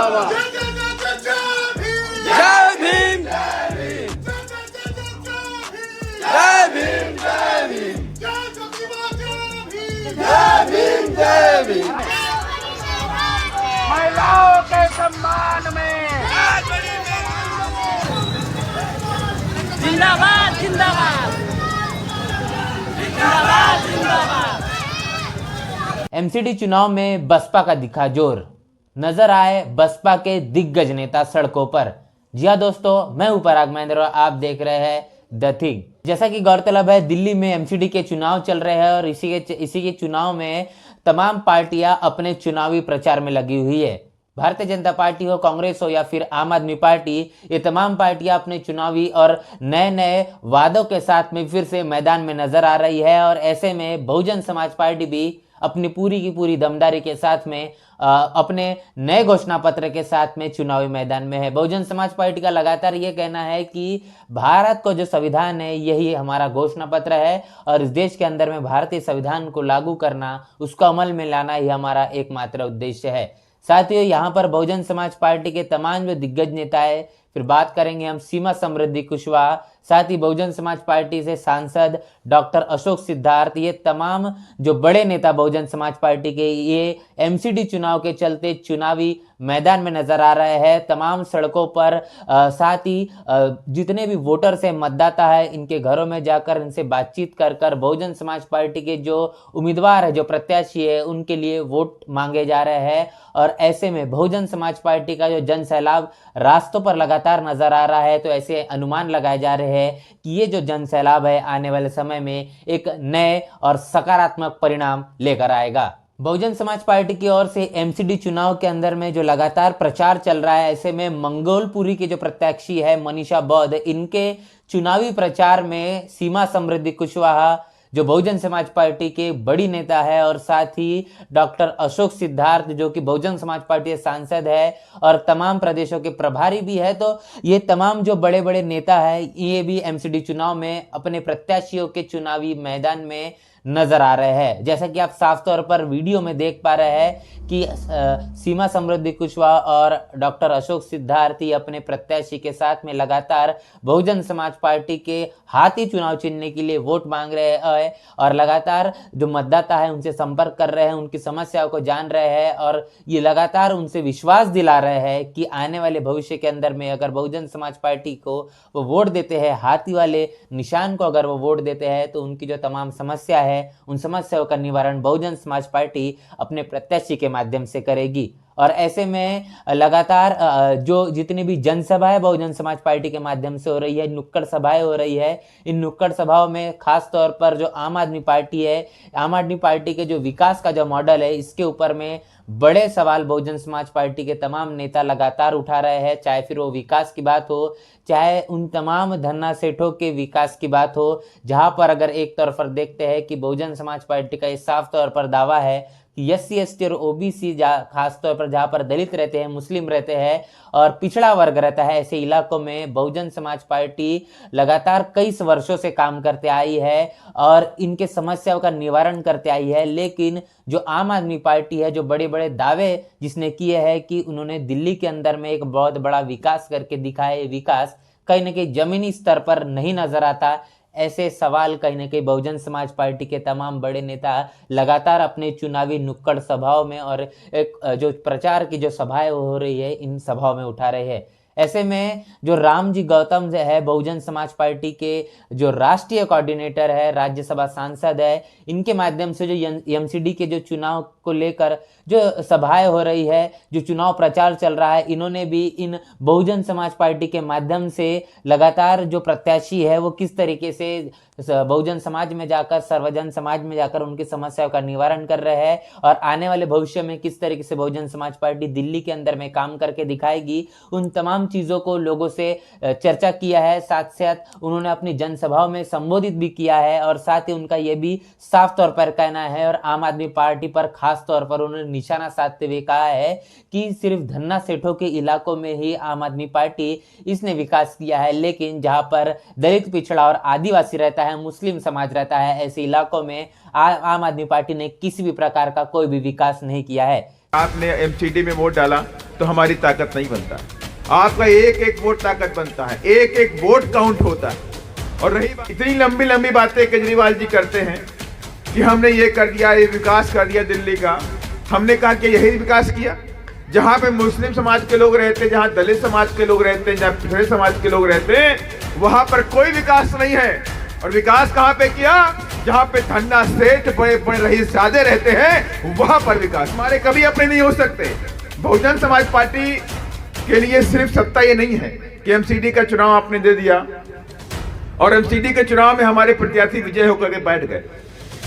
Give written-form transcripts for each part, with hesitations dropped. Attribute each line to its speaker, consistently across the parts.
Speaker 1: जिंदाबाद। जय भीम, जय भीम, जय भीम, जय भीम, जय भीम, जय भीम।
Speaker 2: महिलाओं के सम्मान में
Speaker 3: जिंदाबाद जिंदाबाद जिंदाबाद जिंदाबाद।
Speaker 4: एमसीडी चुनाव में बसपा का दिखा जोर, नजर आए बसपा के दिग्गज नेता सड़कों पर। जी हाँ दोस्तों, मैं हूं पराग महेंद्र और आप देख रहे हैं द थिंग। जैसा कि गौरतलब है, दिल्ली में एमसीडी के चुनाव चल रहे हैं और इसी के चुनाव में तमाम पार्टियां अपने चुनावी प्रचार में लगी हुई है। भारतीय जनता पार्टी हो, कांग्रेस हो या फिर आम आदमी पार्टी, ये तमाम पार्टियां अपने चुनावी और नए नए वादों के साथ में फिर से मैदान में नजर आ रही है। और ऐसे में बहुजन समाज पार्टी भी अपनी पूरी की पूरी दमदारी के साथ में अपने नए घोषणा पत्र के साथ में चुनावी मैदान में है। बहुजन समाज पार्टी का लगातार ये कहना है कि भारत को जो संविधान है यही हमारा घोषणा पत्र है और इस देश के अंदर में भारतीय संविधान को लागू करना, उसको अमल में लाना ही हमारा एकमात्र उद्देश्य है। साथियों, यहाँ पर बहुजन समाज पार्टी के तमाम जो दिग्गज नेता है, फिर बात करेंगे हम सीमा समृद्धि कुशवाहा, साथ ही बहुजन समाज पार्टी से सांसद डॉक्टर अशोक सिद्धार्थ, ये तमाम जो बड़े नेता बहुजन समाज पार्टी के ये एमसीडी चुनाव के चलते चुनावी मैदान में नजर आ रहे हैं। तमाम सड़कों पर साथ ही जितने भी वोटर्स हैं, मतदाता है, इनके घरों में जाकर इनसे बातचीत कर कर बहुजन समाज पार्टी के जो उम्मीदवार है, जो प्रत्याशी है, उनके लिए वोट मांगे जा रहे हैं। और ऐसे में बहुजन समाज पार्टी का जो जन सैलाब रास्तों पर लगातार नजर आ रहा है, तो ऐसे अनुमान लगाए जा रहे हैं कि ये जो जन सैलाब है आने वाले समय में एक नए और सकारात्मक परिणाम लेकर आएगा। बहुजन समाज पार्टी की ओर से एमसीडी चुनाव के अंदर में जो लगातार प्रचार चल रहा है, ऐसे में मंगोलपुरी के जो प्रत्याशी है मनीषा बौद्ध, इनके चुनावी प्रचार में सीमा समृद्धि कुशवाहा जो बहुजन समाज पार्टी के बड़ी नेता है और साथ ही डॉक्टर अशोक सिद्धार्थ जो कि बहुजन समाज पार्टी के सांसद है और तमाम प्रदेशों के प्रभारी भी है, तो ये तमाम जो बड़े बड़े नेता है ये भी एमसीडी चुनाव में अपने प्रत्याशियों के चुनावी मैदान में नजर आ रहे हैं। जैसा कि आप साफ तौर पर वीडियो में देख पा रहे हैं कि सीमा समृद्धि कुशवाहा और डॉक्टर अशोक सिद्धार्थी अपने प्रत्याशी के साथ में लगातार बहुजन समाज पार्टी के हाथी चुनाव चिन्ह के लिए वोट मांग रहे हैं और लगातार जो मतदाता है उनसे संपर्क कर रहे हैं, उनकी समस्याओं को जान रहे हैं और ये लगातार उनसे विश्वास दिला रहे हैं कि आने वाले भविष्य के अंदर में अगर बहुजन समाज पार्टी को वो वोट देते हैं, हाथी वाले निशान को अगर वो वोट देते हैं, तो उनकी जो तमाम समस्या है उन समस्याओं का निवारण बहुजन समाज पार्टी अपने प्रत्याशी के माध्यम से करेगी। और ऐसे में लगातार जो जितनी भी जनसभाएं बहुजन समाज पार्टी के माध्यम से हो रही है, नुक्कड़ सभाएं हो रही है, इन नुक्कड़ सभाओं में खास तौर पर जो आम आदमी पार्टी है, आम आदमी पार्टी के जो विकास का जो मॉडल है, इसके ऊपर में बड़े सवाल बहुजन समाज पार्टी के तमाम नेता लगातार उठा रहे हैं। चाहे फिर वो विकास की बात हो, चाहे उन तमाम धन्ना सेठों के विकास की बात हो, जहां पर अगर एक तरफ पर देखते हैं कि बहुजन समाज पार्टी का ये साफ तौर पर दावा है कि एससी एसटी और ओबीसी खास तौर पर जहां पर दलित रहते हैं, मुस्लिम रहते हैं और पिछड़ा वर्ग रहता है, ऐसे इलाकों में बहुजन समाज पार्टी लगातार कई वर्षों से काम करते आई है और इनके समस्याओं का निवारण करते आई है। लेकिन जो आम आदमी पार्टी है, जो बड़े बड़े दावे जिसने किए हैं कि उन्होंने दिल्ली के अंदर में एक बहुत बड़ा विकास करके दिखाए, विकास कहीं ना कहीं जमीनी स्तर पर नहीं नजर आता। ऐसे सवाल कहीं ना कहीं बहुजन समाज पार्टी के तमाम बड़े नेता लगातार अपने चुनावी नुक्कड़ सभाओं में और एक जो प्रचार की जो सभाएं हो रही है, इन सभाओं में उठा रहे हैं। ऐसे में जो रामजी गौतम है, बहुजन समाज पार्टी के जो राष्ट्रीय कोऑर्डिनेटर है, राज्यसभा सांसद है, इनके माध्यम से जो एमसीडी के जो चुनाव को लेकर जो सभाएं हो रही है, जो चुनाव प्रचार चल रहा है, इन्होंने भी इन बहुजन समाज पार्टी के माध्यम से लगातार जो प्रत्याशी है वो किस तरीके से बहुजन समाज में जाकर, सर्वजन समाज में जाकर उनकी समस्याओं का निवारण कर रहे हैं और आने वाले भविष्य में किस तरीके से बहुजन समाज पार्टी दिल्ली के अंदर में काम करके दिखाएगी, उन तमाम चीजों को लोगों से चर्चा किया है। साथ साथ उन्होंने अपनी जनसभाओं में संबोधित भी किया है और साथ ही उनका यह भी साफ तौर पर कहना है और आम आदमी पार्टी पर खास तौर पर उन्होंने निशाना साधते हुए कहा है कि सिर्फ धन्ना सेठों के इलाकों में ही आम आदमी पार्टी इसने विकास किया है, लेकिन जहां पर दलित, पिछड़ा और आदिवासी रहता है, मुस्लिम समाज रहता है, ऐसे इलाकों में आम आदमी पार्टी ने किसी भी प्रकार का कोई भी विकास नहीं किया है।
Speaker 5: आपने एमसीडी में वोट डाला तो हमारी ताकत नहीं बनता, आपका एक एक वोट ताकत बनता है, एक एक वोट काउंट होता है। और रही इतनी लंबी लंबी बातें केजरीवाल जी करते हैं कि हमने ये कर दिया, ये विकास कर दिया दिल्ली का। हमने कहा कि यही विकास किया? जहां पे मुस्लिम समाज के लोग रहते हैं, जहां दलित समाज के लोग रहते हैं, जहां पिछड़े समाज के लोग रहते हैं, वहां पर कोई विकास नहीं है। और विकास कहां पे किया? जहां पे धन्ना सेठ बड़े बड़े रईसजादे रहते हैं, वहां पर विकास हमारे कभी अपने नहीं हो सकते। बहुजन समाज पार्टी के लिए सिर्फ सत्ता ये नहीं है कि एमसीडी का चुनाव आपने दे दिया और एमसीडी के चुनाव में हमारे प्रत्याशी विजय होकर के बैठ गए।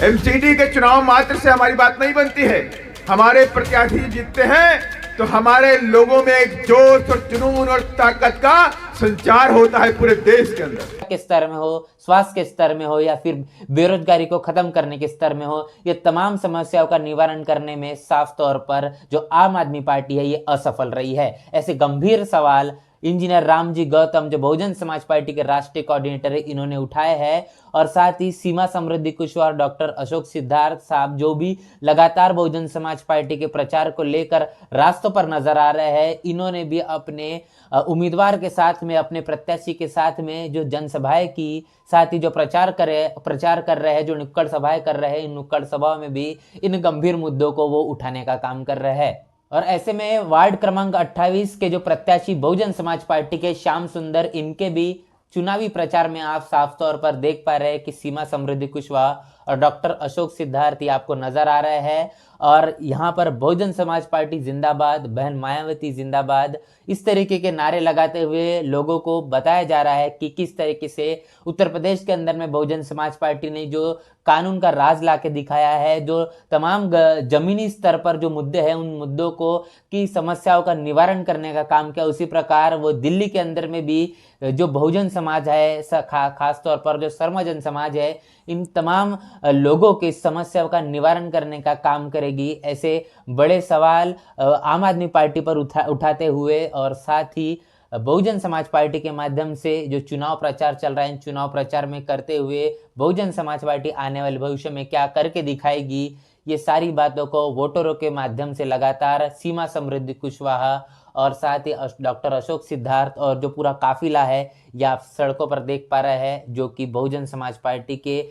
Speaker 5: एमसीडी के चुनाव मात्र से हमारी बात नहीं बनती है। हमारे प्रत्याशी जीतते हैं तो हमारे लोगों में एक जोश और जुनून और ताकत का संचार होता है पूरे देश के अंदर।
Speaker 4: के स्तर में हो, स्वास्थ्य के स्तर में हो, या फिर बेरोजगारी को खत्म करने के स्तर में हो, ये तमाम समस्याओं का निवारण करने में साफ तौर पर जो आम आदमी पार्टी है ये असफल रही है। ऐसे गंभीर सवाल इंजीनियर रामजी गौतम जो बहुजन समाज पार्टी के राष्ट्रीय कोऑर्डिनेटर है, इन्होंने उठाए हैं। और साथ ही सीमा समृद्धि कुशवाहा, डॉक्टर अशोक सिद्धार्थ साहब जो भी लगातार बहुजन समाज पार्टी के प्रचार को लेकर रास्तों पर नजर आ रहे हैं, इन्होंने भी अपने उम्मीदवार के साथ में, अपने प्रत्याशी के साथ में जो जनसभाएं की, साथ ही जो प्रचार कर रहे हैं, जो नुक्कड़ सभाएं कर रहे हैं, इन नुक्कड़ सभाओं में भी इन गंभीर मुद्दों को वो उठाने का काम कर रहे हैं। और ऐसे में वार्ड क्रमांक 28 के जो प्रत्याशी बहुजन समाज पार्टी के श्याम सुंदर, इनके भी चुनावी प्रचार में आप साफ तौर पर देख पा रहे हैं कि सीमा समृद्धि कुशवाहा और डॉक्टर अशोक सिद्धार्थी आपको नजर आ रहे हैं। और यहाँ पर बहुजन समाज पार्टी जिंदाबाद, बहन मायावती जिंदाबाद, इस तरीके के नारे लगाते हुए लोगों को बताया जा रहा है कि किस तरीके से उत्तर प्रदेश के अंदर में बहुजन समाज पार्टी ने जो कानून का राज लाके दिखाया है, जो तमाम जमीनी स्तर पर जो मुद्दे हैं उन मुद्दों को की समस्याओं का निवारण करने का काम किया। उसी प्रकार वो दिल्ली के अंदर में भी जो बहुजन समाज है, खास तौर पर जो सर्वजन समाज है, इन तमाम लोगों की समस्याओं का निवारण करने का काम करेगी। ऐसे बड़े सवाल आम आदमी पार्टी पर उठाते हुए और साथ ही बहुजन समाज पार्टी के माध्यम से जो चुनाव प्रचार चल रहा है, इन चुनाव प्रचार में करते हुए बहुजन समाज पार्टी आने वाले भविष्य में क्या करके दिखाएगी, ये सारी बातों को वोटरों के माध्यम से लगातार सीमा समृद्धि कुशवाहा और साथ ही डॉक्टर अशोक सिद्धार्थ और जो पूरा काफिला है ये आप सड़कों पर देख पा रहे हैं, जो कि बहुजन समाज पार्टी के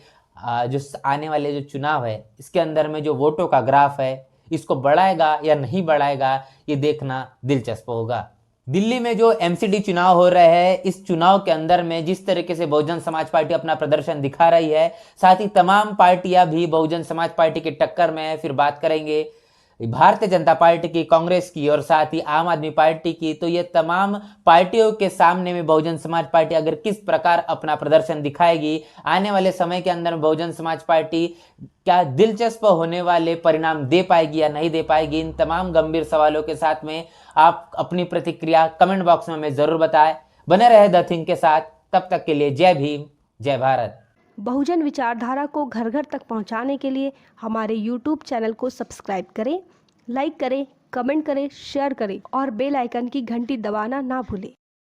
Speaker 4: जो आने वाले जो चुनाव है इसके अंदर में जो वोटों का ग्राफ है इसको बढ़ाएगा या नहीं बढ़ाएगा, ये देखना दिलचस्प होगा। दिल्ली में जो एमसीडी चुनाव हो रहे हैं, इस चुनाव के अंदर में जिस तरीके से बहुजन समाज पार्टी अपना प्रदर्शन दिखा रही है, साथ ही तमाम पार्टियां भी बहुजन समाज पार्टी की टक्कर में है। फिर बात करेंगे भारतीय जनता पार्टी की, कांग्रेस की और साथ ही आम आदमी पार्टी की। तो ये तमाम पार्टियों के सामने में बहुजन समाज पार्टी अगर किस प्रकार अपना प्रदर्शन दिखाएगी, आने वाले समय के अंदर बहुजन समाज पार्टी क्या दिलचस्प होने वाले परिणाम दे पाएगी या नहीं दे पाएगी, इन तमाम गंभीर सवालों के साथ में आप अपनी प्रतिक्रिया कमेंट बॉक्स में हमें जरूर बताएं। बने रहे द थिंक के साथ, तब तक के लिए जय भीम, जय भारत।
Speaker 6: बहुजन विचारधारा को घर घर तक पहुंचाने के लिए हमारे YouTube चैनल को सब्सक्राइब करें, लाइक करें, कमेंट करें, शेयर करें और बेल आइकन की घंटी दबाना ना भूलें।